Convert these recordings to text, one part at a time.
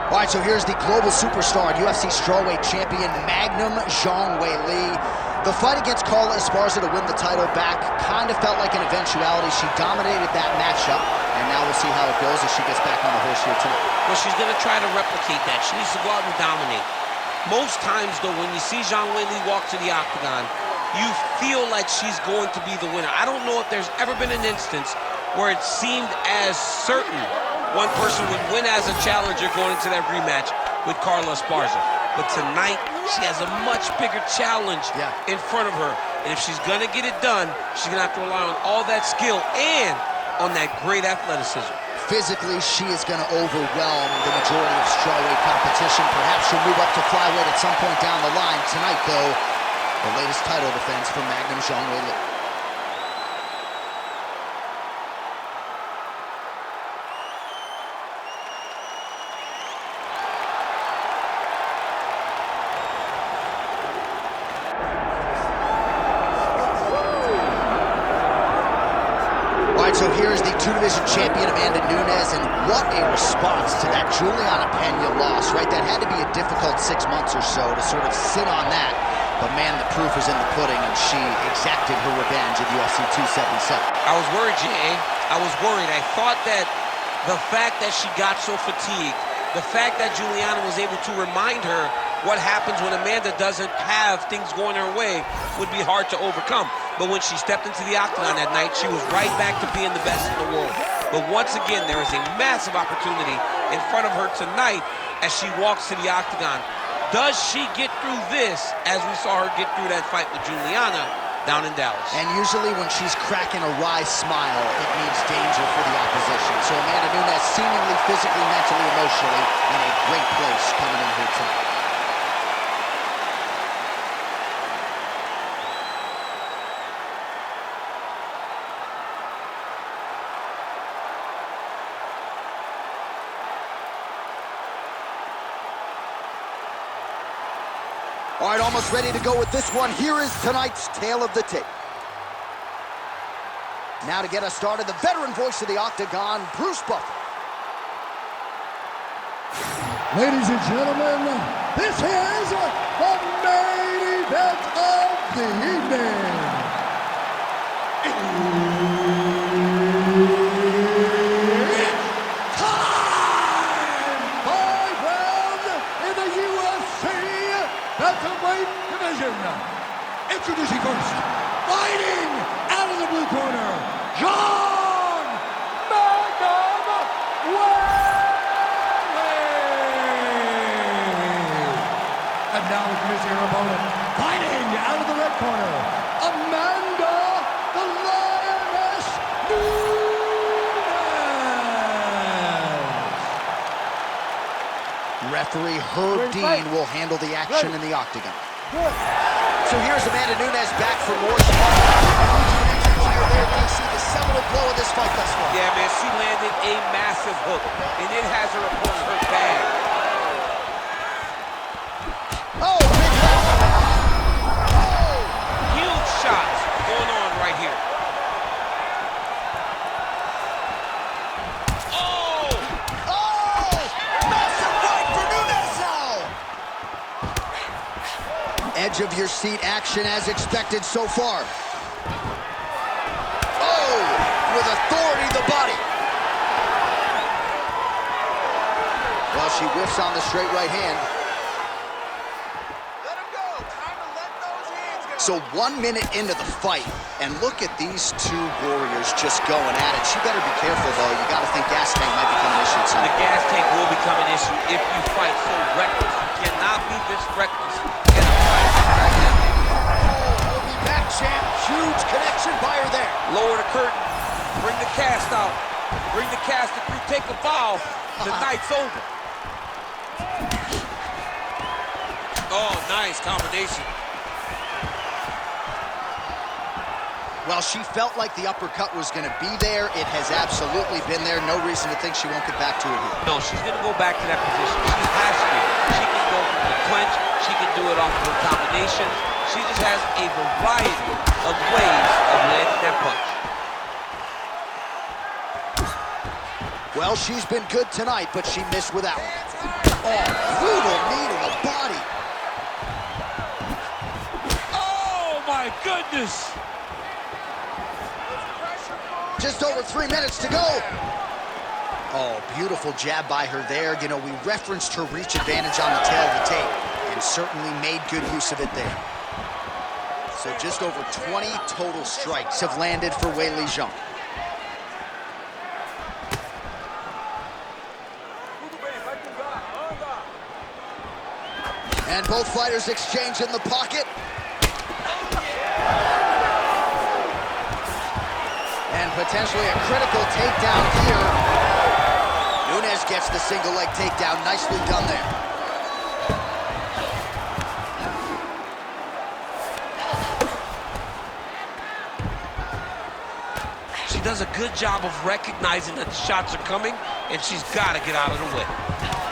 All right, so here's the global superstar and UFC strawweight champion, Magnum Zhang Weili. The fight against Carla Esparza to win the title back kind of felt like an eventuality. She dominated that matchup, and now we'll see how it goes as she gets back on the horse here tonight. Well, she's going to try to replicate that. She needs to go out and dominate. Most times, though, when you see Zhang Weili walk to the octagon, you feel like she's going to be the winner. I don't know if there's ever been an instance where it seemed as certain one person would win as a challenger going into that rematch with Carla Esparza. But tonight, she has a much bigger challenge in front of her. And if she's going to get it done, she's going to have to rely on all that skill and on that great athleticism. Physically, she is going to overwhelm the majority of strawweight competition. Perhaps she'll move up to flyweight at some point down the line. Tonight, though, the latest title defense from Magnum Zhang Weili. So here's the two-division champion, Amanda Nunes, and what a response to that Juliana Pena loss, right? That had to be a difficult 6 months or so to sort of sit on that. But man, the proof is in the pudding, and she exacted her revenge at UFC 277. I was worried, Jay. I was worried. I thought that the fact that she got so fatigued, the fact that Juliana was able to remind her what happens when Amanda doesn't have things going her way would be hard to overcome. But when she stepped into the octagon that night, she was right back to being the best in the world. But once again, there is a massive opportunity in front of her tonight as she walks to the octagon. Does she get through this as we saw her get through that fight with Juliana down in Dallas? And usually when she's cracking a wry smile, it means danger for the opposition. So Amanda Nunes seemingly physically, mentally, emotionally in a great place coming in here tonight. All right, almost ready to go with this one. Here is tonight's tale of the tape. Now to get us started, the veteran voice of the Octagon, Bruce Buffer. Ladies and gentlemen, this is the main event of the evening. Introducing first, fighting out of the blue corner, Zhang Weili. And now introducing her opponent, fighting out of the red corner, Amanda the Lioness Nunes. Referee Herb Dean will handle the action in the octagon. So here's Amanda Nunes back for more. There you see the seminal blow of this fight thus far. Yeah, man, she landed a massive hook, and it has her opponent hurt bad. Oh, big left. Oh, huge shots going on right here. Oh! Oh! Massive right for Nunes now! Edge of your seat action as expected so far. Oh, with authority the body. Well, she whiffs on the straight right hand. Let him go. Time to let those hands go. So 1 minute into the fight, and look at these two warriors just going at it. She better be careful, though. You got to think gas tank might become an issue, too. The gas tank will become an issue if you fight so reckless. You cannot be this reckless in a fight. We'll be back, champ. Huge connection by her there. Lower the curtain. Bring the cast out. Bring the caster through. Take the foul. The night's over. Oh, nice combination. Well, she felt like the uppercut was going to be there. It has absolutely been there. No reason to think she won't get back to it here. No, she's going to go back to that position. She has to. She can go from the clinch. She can do it off of her combinations. She just has a variety of ways of landing that punch. Well, she's been good tonight, but she missed with that one. Oh, brutal knee to the body. Oh, my goodness. Just over 3 minutes to go. Oh, beautiful jab by her there. You know, we referenced her reach advantage on the tail of the tape and certainly made good use of it there. So just over 20 total strikes have landed for Weili Zhang. And both fighters exchange in the pocket. And potentially a critical takedown here. Nunes gets the single leg takedown. Nicely done there. She does a good job of recognizing that the shots are coming, and she's got to get out of the way.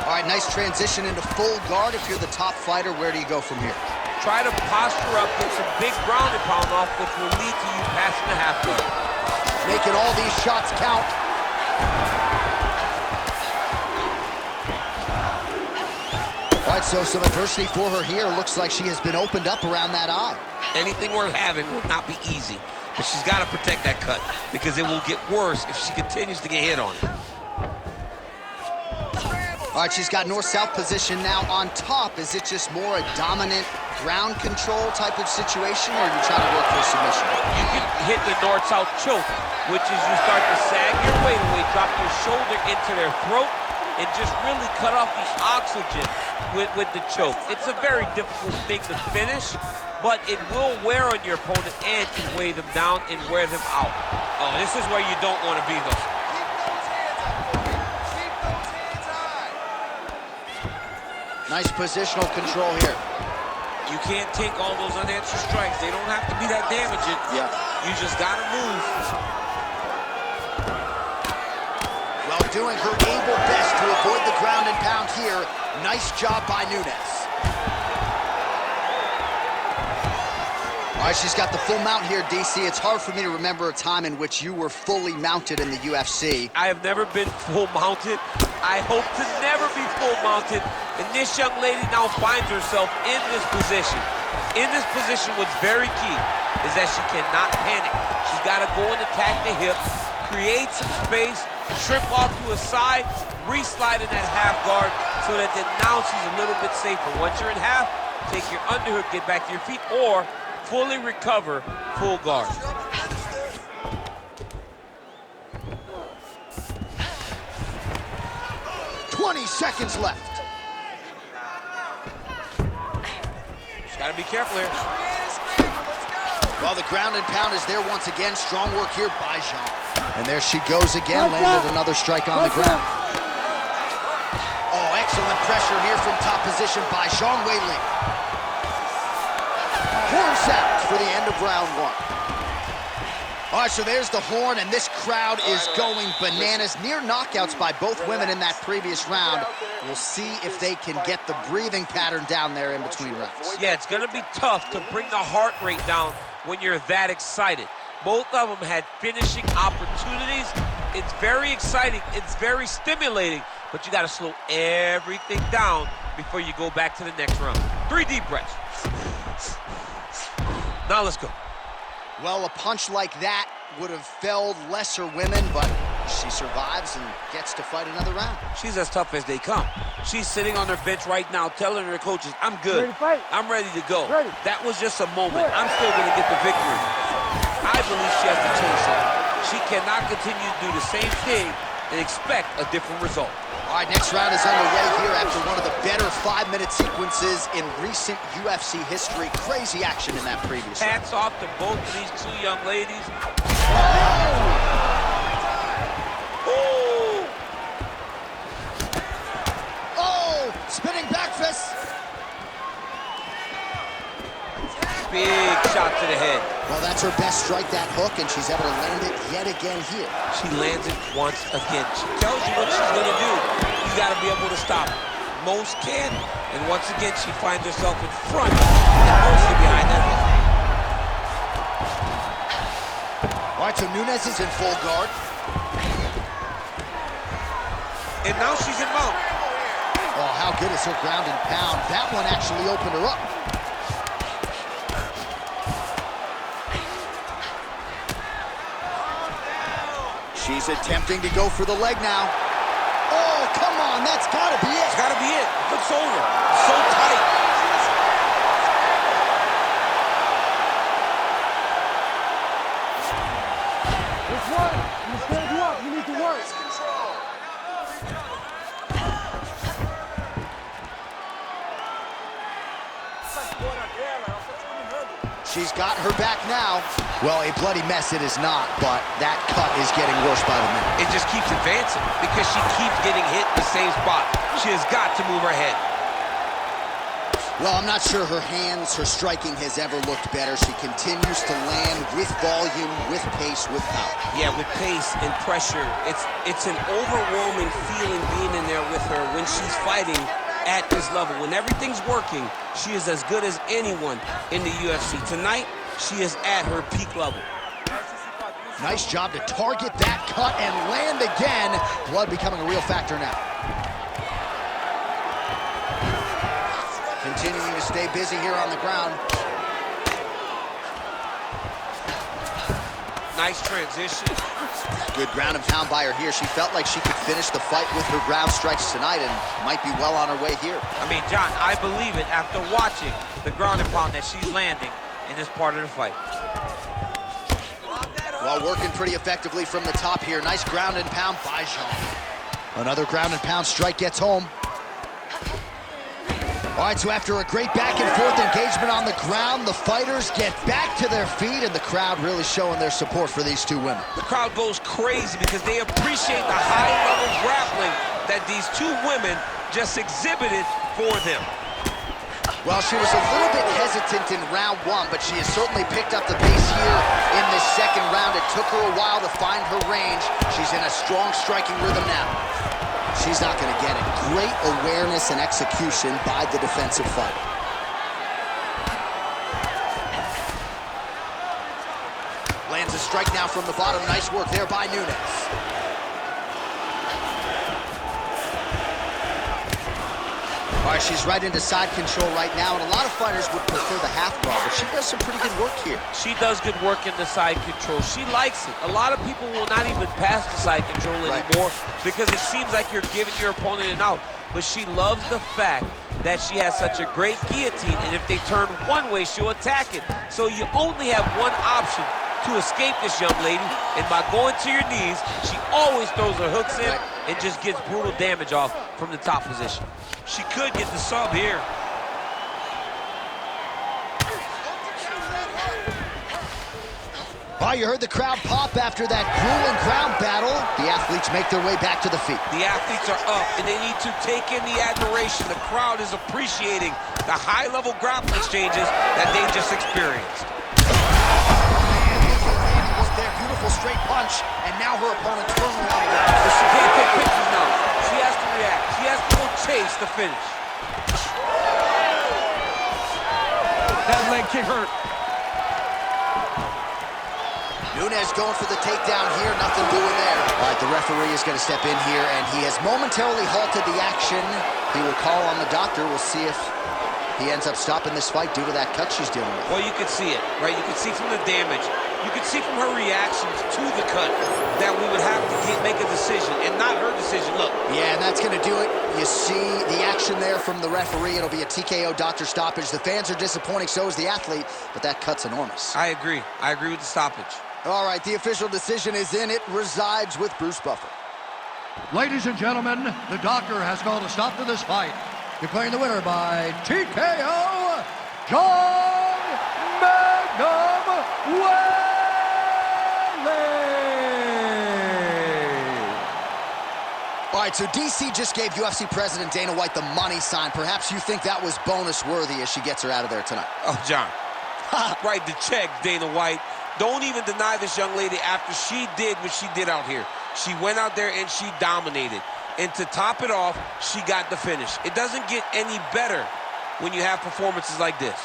All right, nice transition into full guard. If you're the top fighter, where do you go from here? Try to posture up, get some big ground and pound off, which will lead to you passing the half guard. Making all these shots count. All right, so some adversity for her here. Looks like she has been opened up around that eye. Anything worth having will not be easy, but she's got to protect that cut because it will get worse if she continues to get hit on it. All right, she's got north-south position now on top. Is it just more a dominant ground control type of situation, or are you trying to work for a submission? You can hit the north-south choke, which is you start to sag your weight away, drop your shoulder into their throat, and just really cut off the oxygen with the choke. It's a very difficult thing to finish, but it will wear on your opponent and can weigh them down and wear them out. Oh, this is where you don't want to be, though. Nice positional control here. You can't take all those unanswered strikes. They don't have to be that damaging. Yeah. You just got to move. Well, doing her able best to avoid the ground and pound here. Nice job by Nunes. All right, she's got the full mount here, DC. It's hard for me to remember a time in which you were fully mounted in the UFC. I have never been full mounted. I hope to never be full mounted. And this young lady now finds herself in this position. In this position, what's very key is that she cannot panic. She's got to go and attack the hips, create some space, trip off to a side, re-slide in that half guard so that then now she's a little bit safer. Once you're in half, take your underhook, get back to your feet, or fully recover, full guard. 20 seconds left. Just gotta be careful here. Well, the ground and pound is there once again. Strong work here by Zhang. And there she goes again, landed another strike on the ground. Oh, excellent pressure here from top position by Zhang Weili. Horn sound for the end of round one. All right, so there's the horn, and this crowd is going bananas. Near knockouts by both women in that previous round. We'll see if they can get the breathing pattern down there in between rounds. Yeah, it's gonna be tough to bring the heart rate down when you're that excited. Both of them had finishing opportunities. It's very exciting, it's very stimulating, but you gotta slow everything down before you go back to the next round. 3 deep breaths. Now let's go. Well, a punch like that would have felled lesser women, but she survives and gets to fight another round. She's as tough as they come. She's sitting on her bench right now telling her coaches, I'm good. I'm ready to go. That was just a moment. I'm still going to get the victory. I believe she has to change something. She cannot continue to do the same thing and expect a different result. All right, next round is underway here after one of the better 5-minute sequences in recent UFC history. Crazy action in that previous round. Hats off to both of these 2 young ladies. Oh, spinning back fist. Big shot to the head. Well, that's her best strike, that hook, and she's able to land it yet again here. She lands it once again. She tells you what she's going to do. You got to be able to stop it. Most can, and once again, she finds herself in front and mostly behind that hook. All right, so Nunes is in full guard. And now she's in mount. Oh, how good is her ground and pound? That one actually opened her up. She's attempting to go for the leg now. Oh, come on, that's gotta be it. It's gotta be it. Looks over. So tight. This one, you stand you up, you need to work. She's got her back now. Well, a bloody mess it is not, but that cut is getting worse by the minute. It just keeps advancing because she keeps getting hit in the same spot. She has got to move her head. Well, I'm not sure her hands, her striking has ever looked better. She continues to land with volume, with pace, with power. Yeah, with pace and pressure. It's an overwhelming feeling being in there with her when she's fighting at this level. When everything's working, she is as good as anyone in the UFC. Tonight, she is at her peak level. Nice job to target that cut and land again. Blood becoming a real factor now. Continuing to stay busy here on the ground. Nice transition. Good ground and pound by her here. She felt like she could finish the fight with her ground strikes tonight and might be well on her way here. I mean, John, I believe it after watching the ground and pound that she's landing in this part of the fight. Well, working pretty effectively from the top here. Nice ground and pound by Zhang. Another ground and pound strike gets home. All right, so after a great back and forth engagement on the ground, the fighters get back to their feet, and the crowd really showing their support for these two women. The crowd goes crazy because they appreciate the high-level grappling that these two women just exhibited for them. Well, she was a little bit hesitant in round one, but she has certainly picked up the pace here in this second round. It took her a while to find her range. She's in a strong striking rhythm now. She's not going to get it. Great awareness and execution by the defensive fighter. Lands a strike now from the bottom. Nice work there by Nunes. All right, she's right into side control right now, and a lot of fighters would prefer the half guard, but she does some pretty good work here. She does good work in the side control. She likes it. A lot of people will not even pass the side control anymore because it seems like you're giving your opponent an out. But she loves the fact that she has such a great guillotine, and if they turn one way, she'll attack it. So you only have one option to escape this young lady, and by going to your knees, she always throws her hooks in and just gets brutal damage off from the top position. She could get the sub here. Oh, you heard the crowd pop after that grueling ground battle. The athletes make their way back to the feet. The athletes are up, and they need to take in the admiration. The crowd is appreciating the high-level grappling exchanges that they just experienced. Their beautiful straight punch, and now her opponent's firmly on the ground. But she can't take pictures now. She has to react. She has to go chase the finish. That leg kick hurt. Nunes going for the takedown here, nothing doing there. All right, the referee is going to step in here, and he has momentarily halted the action. He will call on the doctor. We'll see if he ends up stopping this fight due to that cut she's dealing with. Well, you could see it, right? You could see from the damage. You could see from her reactions to the cut that we would have to make a decision, and not her decision. Look. Yeah, and that's going to do it. You see the action there from the referee. It'll be a TKO doctor stoppage. The fans are disappointing, so is the athlete, but that cut's enormous. I agree. I agree with the stoppage. All right, the official decision is in. It resides with Bruce Buffer. Ladies and gentlemen, the doctor has called a stop to this fight, declaring the winner by TKO, Zhang Weili. All right, so DC just gave UFC President Dana White the money sign. Perhaps you think that was bonus worthy as she gets her out of there tonight. Oh, John. Write the check, Dana White. Don't even deny this young lady after she did what she did out here. She went out there and she dominated. And to top it off, she got the finish. It doesn't get any better when you have performances like this.